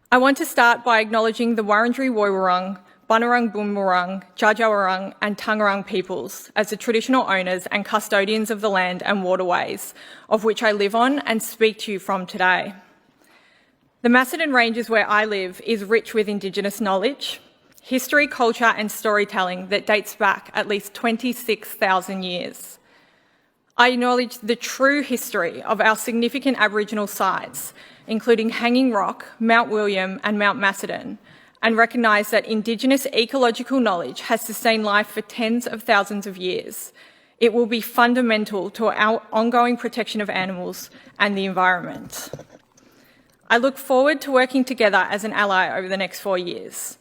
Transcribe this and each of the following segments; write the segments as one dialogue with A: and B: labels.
A: I want to start by acknowledging the Wurundjeri Woiwurrung, Bunurong Boonwurrung, Djajawarrung and Tangarang peoples as the traditional owners and custodians of the land and waterways of which I live on and speak to you from today. The Macedon Ranges where I live is rich with Indigenous knowledge, history, culture and storytelling that dates back at least 26,000 years. I acknowledge the true history of our significant Aboriginal sites, including Hanging Rock, Mount William and Mount Macedon, and recognise that Indigenous ecological knowledge has sustained life for tens of thousands of years. It will be fundamental to our ongoing protection of animals and the environment. I look forward to working together as an ally over the next 4 years.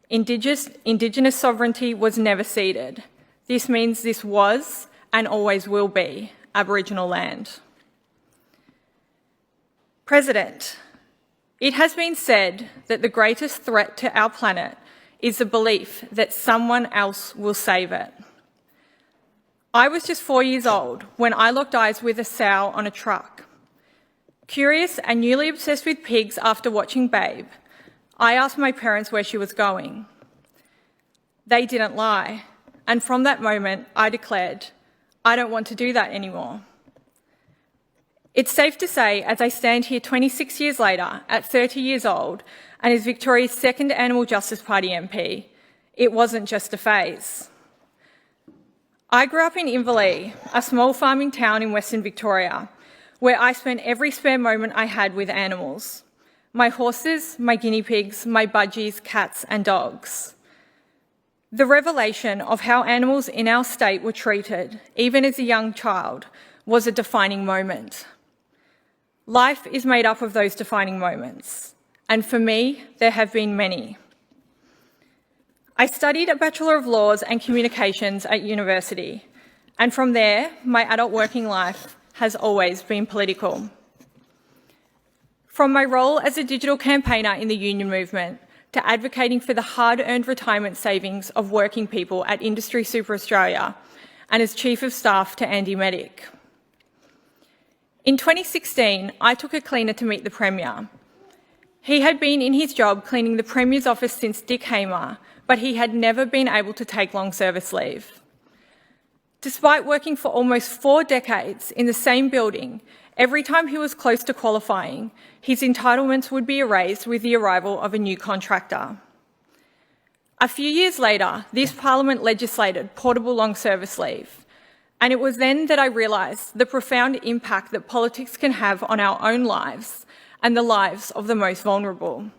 A: Indigenous sovereignty was never ceded. This means this was and always will be Aboriginal land. President, it has been said that the greatest threat to our planet is the belief that someone else will save it. I was just 4 years old when I locked eyes with a sow on a truck. Curious and newly obsessed with pigs after watching Babe, I asked my parents where she was going. They didn't lie, and from that moment I declared, I don't want to do that anymore. It's safe to say, as I stand here 26 years later, at 30 years old, and as Victoria's second Animal Justice Party MP, it wasn't just a phase. I grew up in Inverleigh, a small farming town in Western Victoria, where I spent every spare moment I had with animals. My horses, my guinea pigs, my budgies, cats and dogs. The revelation of how animals in our state were treated, even as a young child, was a defining moment. Life is made up of those defining moments, and for me, there have been many. I studied a Bachelor of Laws and Communications at university, and from there, my adult working life has always been political. From my role as a digital campaigner in the union movement to advocating for the hard-earned retirement savings of working people at Industry Super Australia, and as Chief of Staff to Andy Medic. In 2016, I took a cleaner to meet the Premier. He had been in his job cleaning the Premier's office since Dick Hamer, but he had never been able to take long service leave. Despite working for almost 4 decades in the same building, every time he was close to qualifying, his entitlements would be erased with the arrival of a new contractor. A few years later, this Parliament legislated portable long service leave. And it was then that I realised the profound impact that politics can have on our own lives and the lives of the most vulnerable.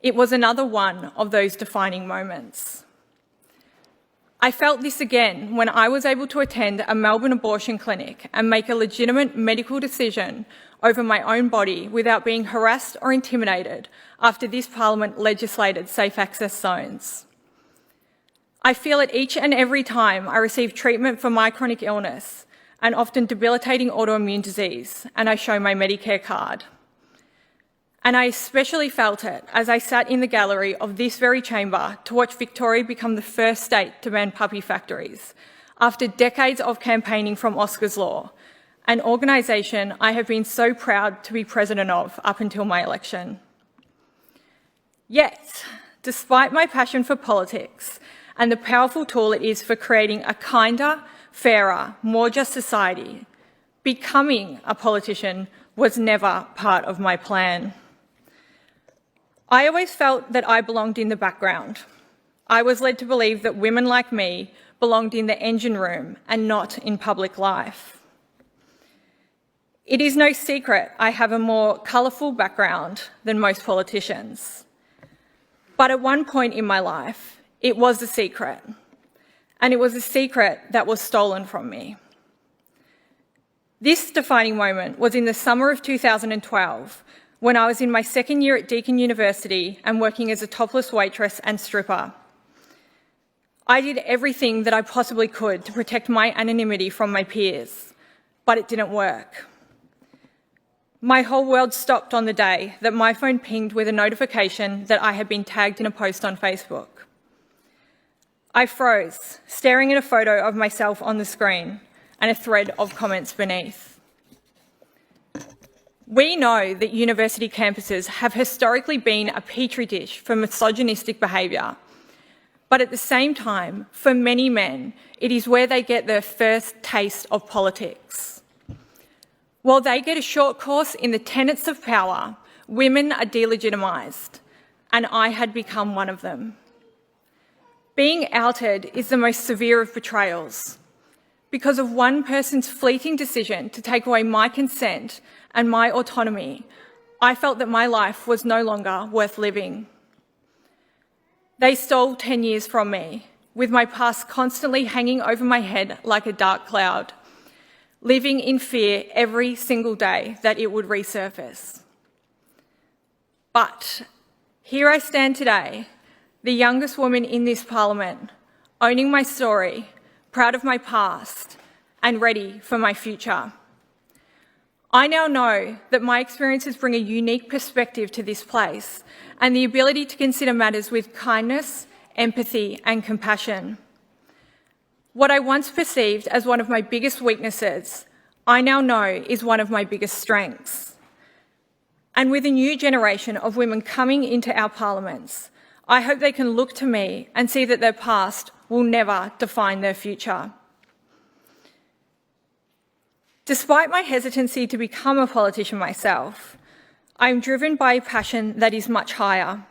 A: It was another one of those defining moments. I felt this again when I was able to attend a Melbourne abortion clinic and make a legitimate medical decision over my own body without being harassed or intimidated after this Parliament legislated safe access zones. I feel it each and every time I receive treatment for my chronic illness and often debilitating autoimmune disease, and I show my Medicare card. And I especially felt it as I sat in the gallery of this very chamber to watch Victoria become the first state to ban puppy factories, after decades of campaigning from Oscar's Law, an organisation I have been so proud to be president of up until my election. Yet, despite my passion for politics, and the powerful tool it is for creating a kinder, fairer, more just society, becoming a politician was never part of my plan. I always felt that I belonged in the background. I was led to believe that women like me belonged in the engine room and not in public life. It is no secret I have a more colourful background than most politicians. But at one point in my life, it was a secret, and it was a secret that was stolen from me. This defining moment was in the summer of 2012, when I was in my second year at Deakin University and working as a topless waitress and stripper. I did everything that I possibly could to protect my anonymity from my peers, but it didn't work. My whole world stopped on the day that my phone pinged with a notification that I had been tagged in a post on Facebook. I froze, staring at a photo of myself on the screen and a thread of comments beneath. We know that university campuses have historically been a petri dish for misogynistic behaviour, but at the same time, for many men, it is where they get their first taste of politics. While they get a short course in the tenets of power, women are delegitimised, and I had become one of them. Being outed is the most severe of betrayals. Because of one person's fleeting decision to take away my consent and my autonomy, I felt that my life was no longer worth living. They stole 10 years from me, with my past constantly hanging over my head like a dark cloud, living in fear every single day that it would resurface. But here I stand today, the youngest woman in this parliament, owning my story, proud of my past, and ready for my future. I now know that my experiences bring a unique perspective to this place and the ability to consider matters with kindness, empathy, and compassion. What I once perceived as one of my biggest weaknesses, I now know is one of my biggest strengths. And with a new generation of women coming into our parliaments, I hope they can look to me and see that their past will never define their future. Despite my hesitancy to become a politician myself, I am driven by a passion that is much higher,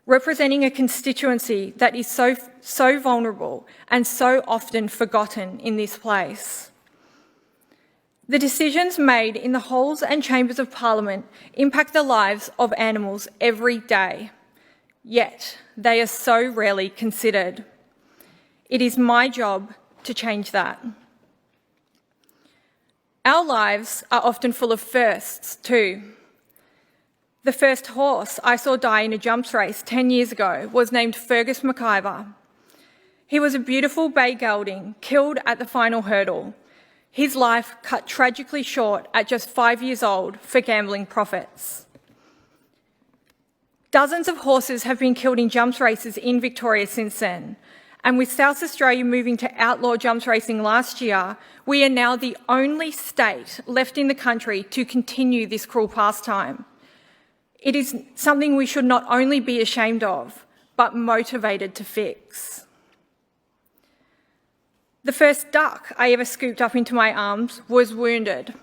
A: representing a constituency that is so vulnerable and so often forgotten in this place. The decisions made in the halls and chambers of Parliament impact the lives of animals every day, yet they are so rarely considered. It is my job to change that. Our lives are often full of firsts too. The first horse I saw die in a jumps race 10 years ago was named Fergus McIver. He was a beautiful bay gelding killed at the final hurdle, his life cut tragically short at just 5 years old for gambling profits. Dozens of horses have been killed in jumps races in Victoria since then, and with South Australia moving to outlaw jumps racing last year, we are now the only state left in the country to continue this cruel pastime. It is something we should not only be ashamed of, but motivated to fix. The first duck I ever scooped up into my arms was wounded,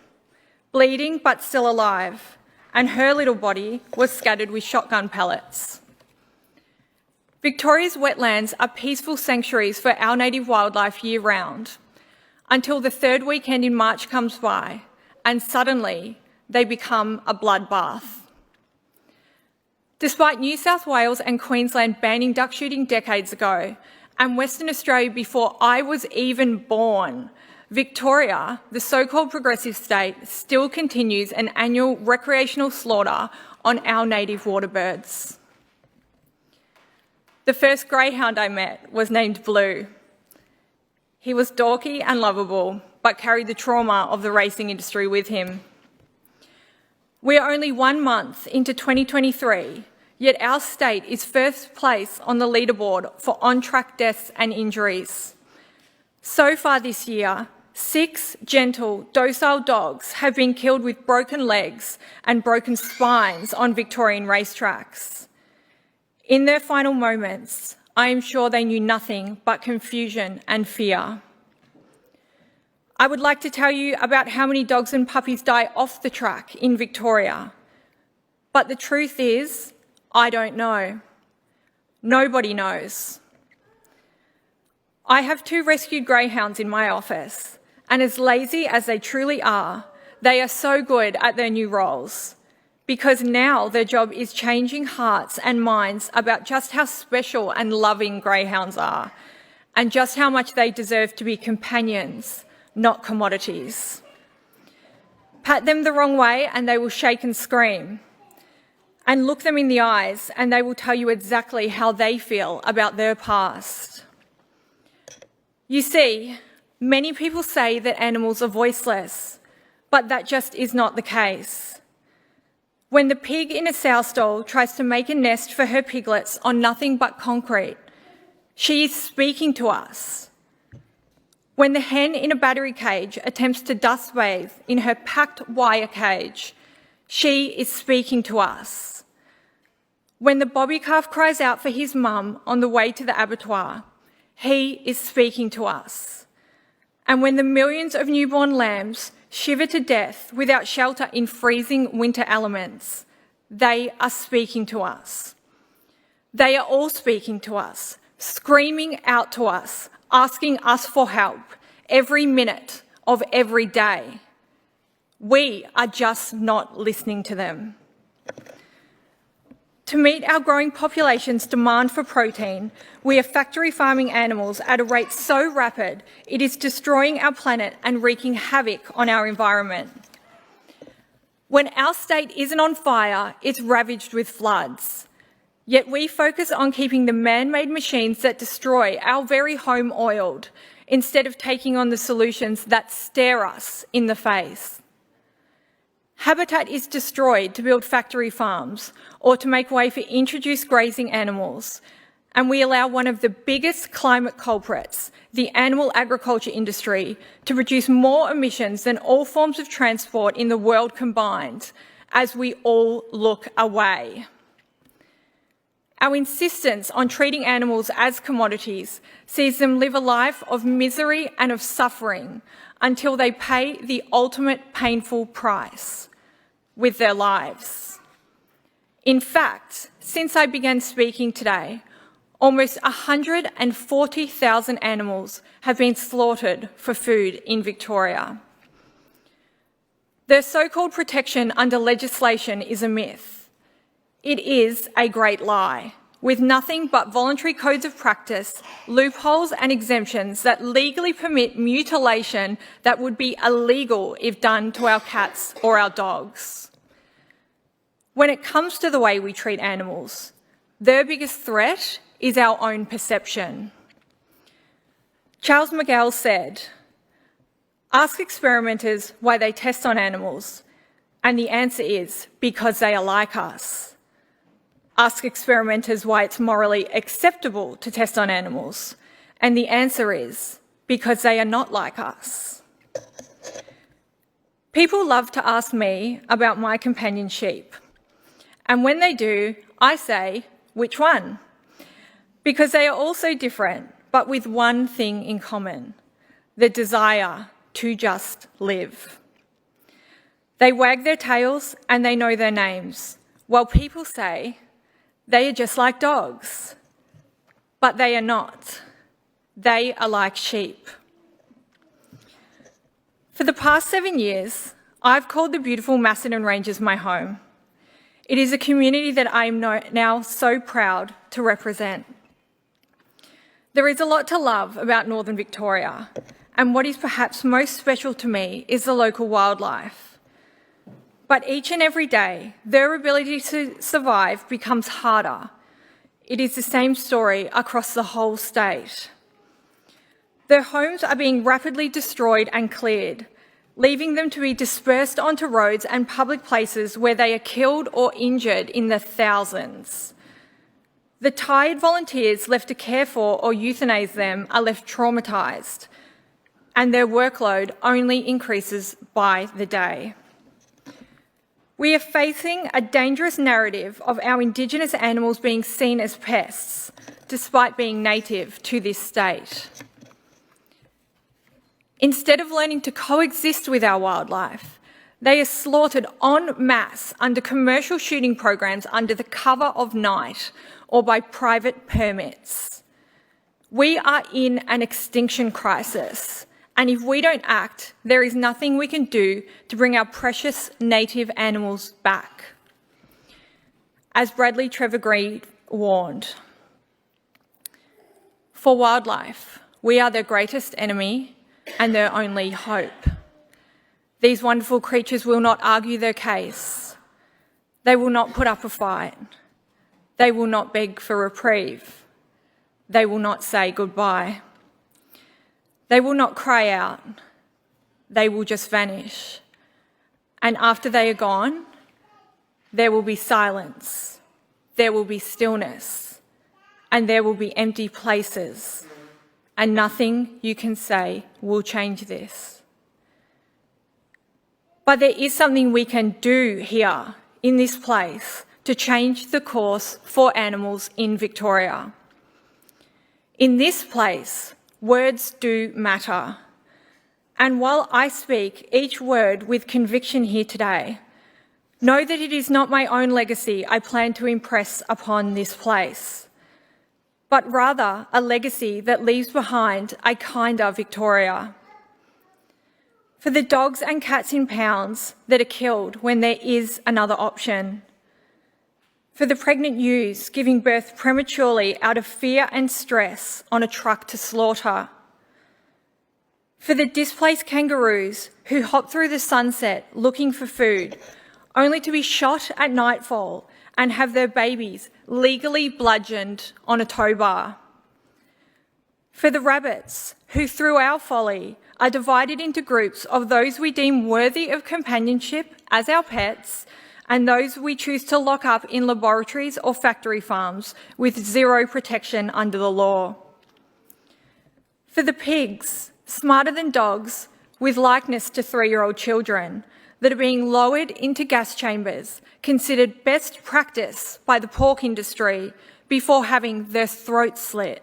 A: bleeding but still alive, and her little body was scattered with shotgun pellets. Victoria's wetlands are peaceful sanctuaries for our native wildlife year-round, until the third weekend in March comes by, and suddenly they become a bloodbath. Despite New South Wales and Queensland banning duck shooting decades ago, and Western Australia before I was even born, Victoria, the so-called progressive state, still continues an annual recreational slaughter on our native water birds. The first greyhound I met was named Blue. He was dorky and lovable, but carried the trauma of the racing industry with him. We are only 1 month into 2023, yet our state is first place on the leaderboard for on-track deaths and injuries. So far this year, 6 gentle, docile dogs have been killed with broken legs and broken spines on Victorian racetracks. In their final moments, I am sure they knew nothing but confusion and fear. I would like to tell you about how many dogs and puppies die off the track in Victoria, but the truth is, I don't know. Nobody knows. I have 2 rescued greyhounds in my office, and as lazy as they truly are, they are so good at their new roles, because now their job is changing hearts and minds about just how special and loving greyhounds are, and just how much they deserve to be companions, not commodities. Pat them the wrong way and they will shake and scream. And look them in the eyes and they will tell you exactly how they feel about their past. You see, many people say that animals are voiceless, but that just is not the case. When the pig in a sow stall tries to make a nest for her piglets on nothing but concrete, she is speaking to us. When the hen in a battery cage attempts to dust bathe in her packed wire cage, She is speaking to us. When the bobby calf cries out for his mum on the way to the abattoir, he is speaking to us. And when the millions of newborn lambs shiver to death without shelter in freezing winter elements, they are speaking to us. They are all speaking to us, screaming out to us, asking us for help every minute of every day. We are just not listening to them. To meet our growing population's demand for protein, we are factory farming animals at a rate so rapid it is destroying our planet and wreaking havoc on our environment. When our state isn't on fire, it's ravaged with floods. Yet we focus on keeping the man-made machines that destroy our very home oiled, instead of taking on the solutions that stare us in the face. Habitat is destroyed to build factory farms or to make way for introduced grazing animals, and we allow one of the biggest climate culprits, the animal agriculture industry, to produce more emissions than all forms of transport in the world combined, as we all look away. Our insistence on treating animals as commodities sees them live a life of misery and of suffering until they pay the ultimate painful price with their lives. In fact, since I began speaking today, almost 140,000 animals have been slaughtered for food in Victoria. Their so-called protection under legislation is a myth. It is a great lie, with nothing but voluntary codes of practice, loopholes and exemptions that legally permit mutilation that would be illegal if done to our cats or our dogs. When it comes to the way we treat animals, their biggest threat is our own perception. Charles Miguel said, "Ask experimenters why they test on animals, and the answer is because they are like us. Ask experimenters why it's morally acceptable to test on animals, and the answer is because they are not like us." People love to ask me about my companion sheep, and when they do, I say, which one? Because they are all so different, but with one thing in common: the desire to just live. They wag their tails and they know their names, while people say they are just like dogs. But they are not. They are like sheep. For the past 7 years, I've called the beautiful Macedon Ranges my home. It is a community that I am now so proud to represent. There is a lot to love about Northern Victoria, and what is perhaps most special to me is the local wildlife. But each and every day, their ability to survive becomes harder. It is the same story across the whole state. Their homes are being rapidly destroyed and cleared, leaving them to be dispersed onto roads and public places where they are killed or injured in the thousands. The tired volunteers left to care for or euthanize them are left traumatised, and their workload only increases by the day. We are facing a dangerous narrative of our Indigenous animals being seen as pests, despite being native to this state. Instead of learning to coexist with our wildlife, they are slaughtered en masse under commercial shooting programs under the cover of night or by private permits. We are in an extinction crisis, and if we don't act, there is nothing we can do to bring our precious native animals back. As Bradley Trevor-Green warned, for wildlife, we are their greatest enemy and their only hope. These wonderful creatures will not argue their case. They will not put up a fight. They will not beg for reprieve. They will not say goodbye. They will not cry out. They will just vanish. And after they are gone, there will be silence. There will be stillness. And there will be empty places. And nothing you can say will change this. But there is something we can do here in this place to change the course for animals in Victoria. In this place, words do matter. And while I speak each word with conviction here today, know that it is not my own legacy I plan to impress upon this place, but rather a legacy that leaves behind a kinder Victoria. For the dogs and cats in pounds that are killed when there is another option. For the pregnant ewes giving birth prematurely out of fear and stress on a truck to slaughter. For the displaced kangaroos who hop through the sunset looking for food, only to be shot at nightfall and have their babies legally bludgeoned on a tow bar. For the rabbits who, through our folly, are divided into groups of those we deem worthy of companionship as our pets and those we choose to lock up in laboratories or factory farms with zero protection under the law. For the pigs, smarter than dogs, with likeness to 3-year-old children, that are being lowered into gas chambers, considered best practice by the pork industry before having their throats slit.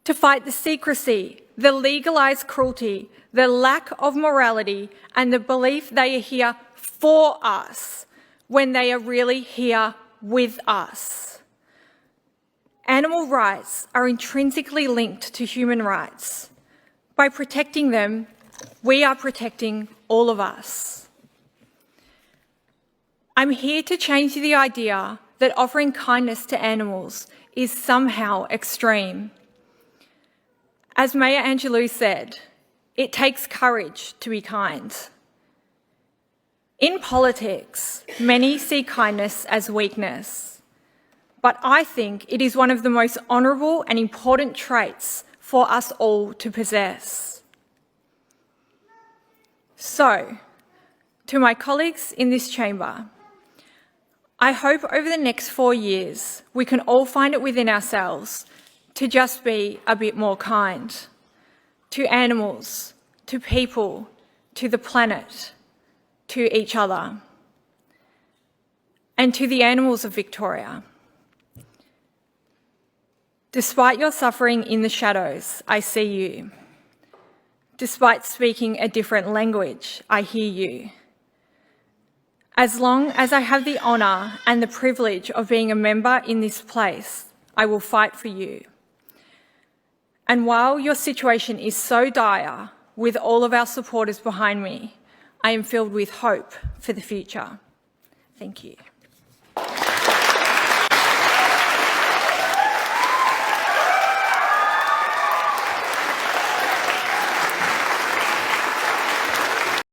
A: To fight the secrecy, the legalised cruelty, the lack of morality, and the belief they are here for us when they are really here with us. Animal rights are intrinsically linked to human rights. By protecting them, we are protecting all of us. I'm here to change the idea that offering kindness to animals is somehow extreme. As Maya Angelou said, it takes courage to be kind. In politics, many see kindness as weakness, but I think it is one of the most honourable and important traits for us all to possess. So, to my colleagues in this chamber, I hope over the next 4 years we can all find it within ourselves to just be a bit more kind to animals, to people, to the planet, to each other, and to the animals of Victoria. Despite your suffering in the shadows, I see you. Despite speaking a different language, I hear you. As long as I have the honour and the privilege of being a member in this place, I will fight for you. And while your situation is so dire, with all of our supporters behind me, I am filled with hope for the future. Thank you.